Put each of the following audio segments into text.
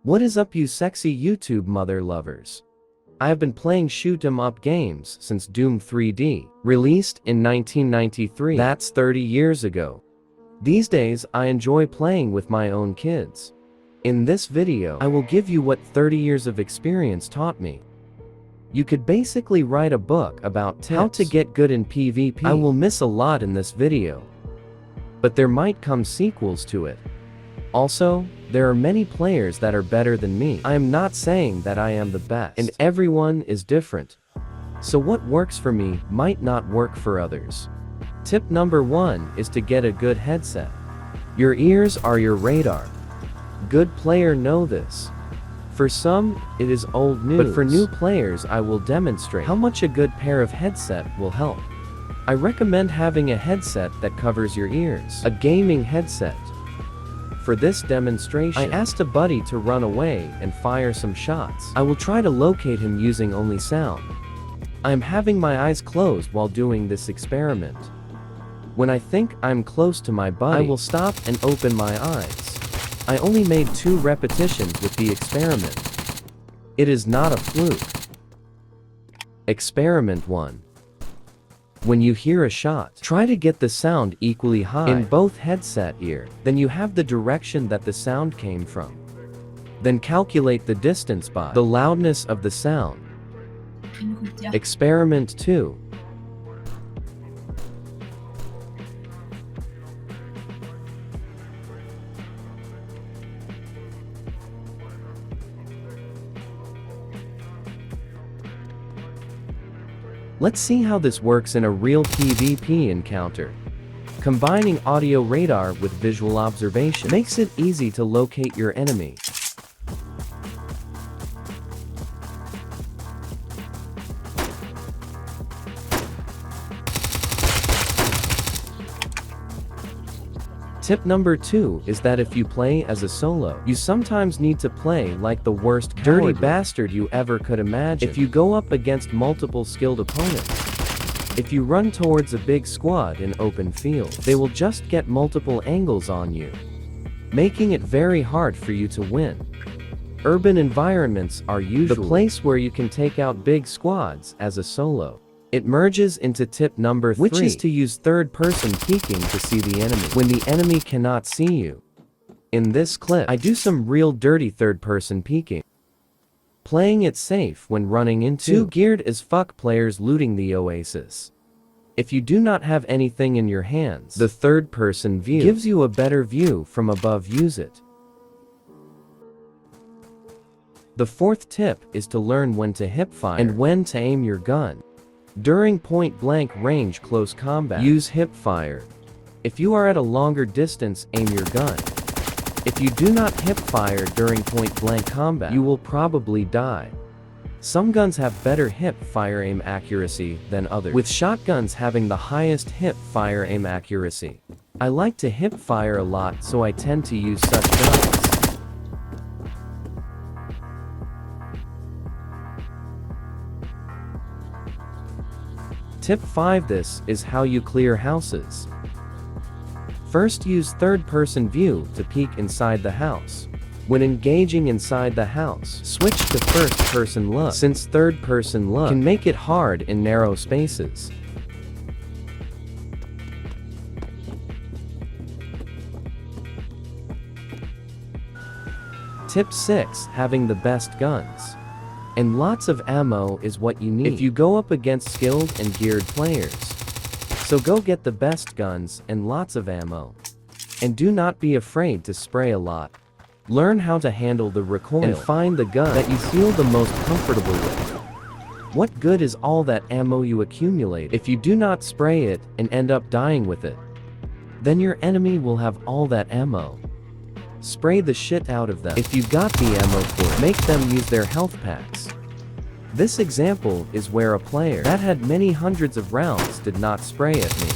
What is up, you sexy YouTube mother lovers? I have been playing shoot 'em up games since Doom 3D, released in 1993. That's 30 years ago. These days, I enjoy playing with my own kids. In this video, I will give you what 30 years of experience taught me. You could basically write a book about tips how to get good in PvP. I will miss a lot in this video, but there might come sequels to it. Also, there are many players that are better than me. I am not saying that I am the best, and everyone is different. So what works for me might not work for others. Tip number 1 is to get a good headset. Your ears are your radar. Good players know this. For some, it is old news, but for new players I will demonstrate how much a good pair of headset will help. I recommend having a headset that covers your ears, a gaming headset. For this demonstration, I asked a buddy to run away and fire some shots. I will try to locate him using only sound. I am having my eyes closed while doing this experiment. When I think I'm close to my buddy, I will stop and open my eyes. I only made 2 repetitions with the experiment. It is not a fluke. Experiment 1. When you hear a shot, try to get the sound equally high in both headset ear, then you have the direction that the sound came from. Then calculate the distance by the loudness of the sound. Experiment 2. Let's see how this works in a real PvP encounter. Combining audio radar with visual observation makes it easy to locate your enemy. Tip number 2 is that if you play as a solo, you sometimes need to play like the worst dirty bastard you ever could imagine. If you go up against multiple skilled opponents, if you run towards a big squad in open field, they will just get multiple angles on you, making it very hard for you to win. Urban environments are usually the place where you can take out big squads as a solo. It merges into tip number 3, which is to use third-person peeking to see the enemy when the enemy cannot see you. In this clip, I do some real dirty third-person peeking. Playing it safe when running into 2 geared as fuck players looting the oasis. If you do not have anything in your hands, the third-person view gives you a better view from above. Use it. The 4th tip is to learn when to hipfire and when to aim your gun. During point-blank range close combat, use hipfire. If you are at a longer distance, aim your gun. If you do not hipfire during point-blank combat, you will probably die. Some guns have better hipfire aim accuracy than others, with shotguns having the highest hipfire aim accuracy. I like to hipfire a lot, so I tend to use such guns. Tip 5. This is how you clear houses. First, use third-person view to peek inside the house. When engaging inside the house, switch to first-person look, since third-person look can make it hard in narrow spaces. Tip 6. Having the best guns and lots of ammo is what you need if you go up against skilled and geared players. So go get the best guns and lots of ammo. And do not be afraid to spray a lot. Learn how to handle the recoil and find the gun that you feel the most comfortable with. What good is all that ammo you accumulate if you do not spray it and end up dying with it? Then your enemy will have all that ammo. Spray the shit out of them. If you got the ammo for it, make them use their health packs. This example is where a player that had many hundreds of rounds did not spray at me.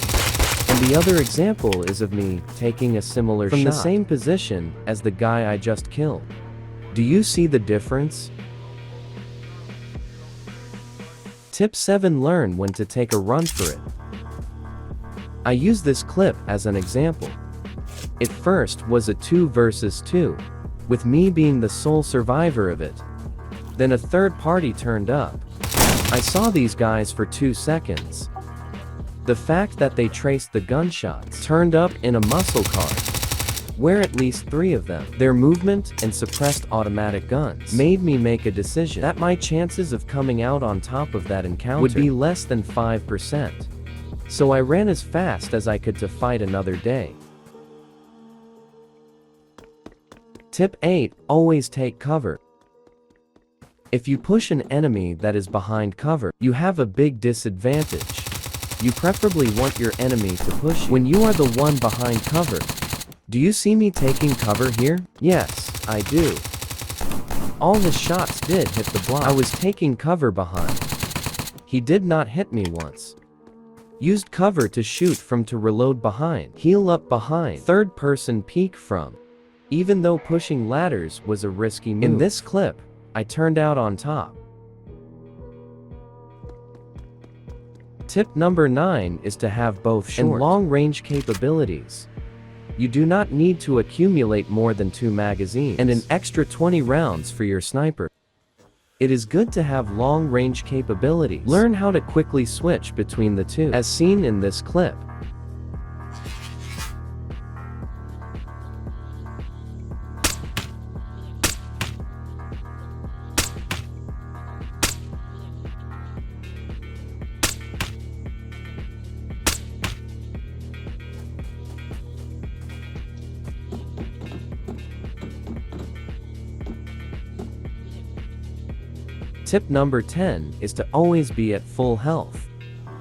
And the other example is of me taking a similar shot from the same position as the guy I just killed. Do you see the difference? Tip 7. Learn when to take a run for it. I use this clip as an example. It first was a 2 versus 2. with me being the sole survivor of it. Then a third party turned up. I saw these guys for 2 seconds. The fact that they traced the gunshots, turned up in a muscle car, where at least 3 of them, their movement and suppressed automatic guns, made me make a decision that my chances of coming out on top of that encounter would be less than 5%. So I ran as fast as I could to fight another day. Tip 8. Always take cover. If you push an enemy that is behind cover, you have a big disadvantage. You preferably want your enemy to push you when you are the one behind cover. Do you see me taking cover here? Yes, I do. All his shots did hit the block I was taking cover behind. He did not hit me once. Used cover to shoot from to reload behind. Heal up behind. Third person peek from. Even though pushing ladders was a risky move. In this clip, I turned out on top. Tip number 9 is to have both short and long-range capabilities. You do not need to accumulate more than 2 magazines and an extra 20 rounds for your sniper. It is good to have long-range capabilities. Learn how to quickly switch between the two, as seen in this clip. Tip number 10 is to always be at full health.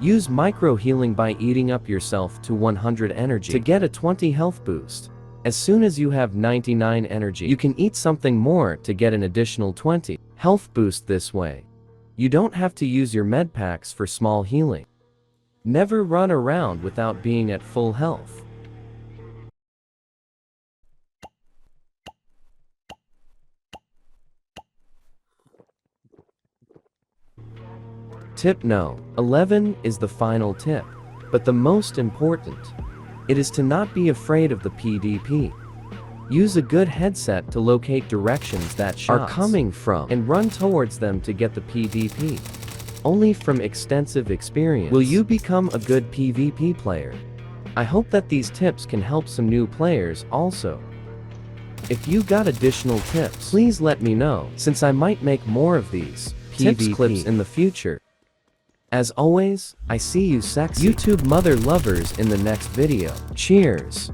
Use micro healing by eating up yourself to 100 energy to get a 20 health boost. As soon as you have 99 energy, you can eat something more to get an additional 20 health boost this way. You don't have to use your med packs for small healing. Never run around without being at full health. Tip no. 11 is the final tip, but the most important. It is to not be afraid of the PvP. Use a good headset to locate directions that shots are coming from and run towards them to get the PvP. Only from extensive experience will you become a good PvP player. I hope that these tips can help some new players also. If you got additional tips, please let me know, since I might make more of these tips clips in the future. As always, I see you sexy YouTube mother lovers in the next video. Cheers!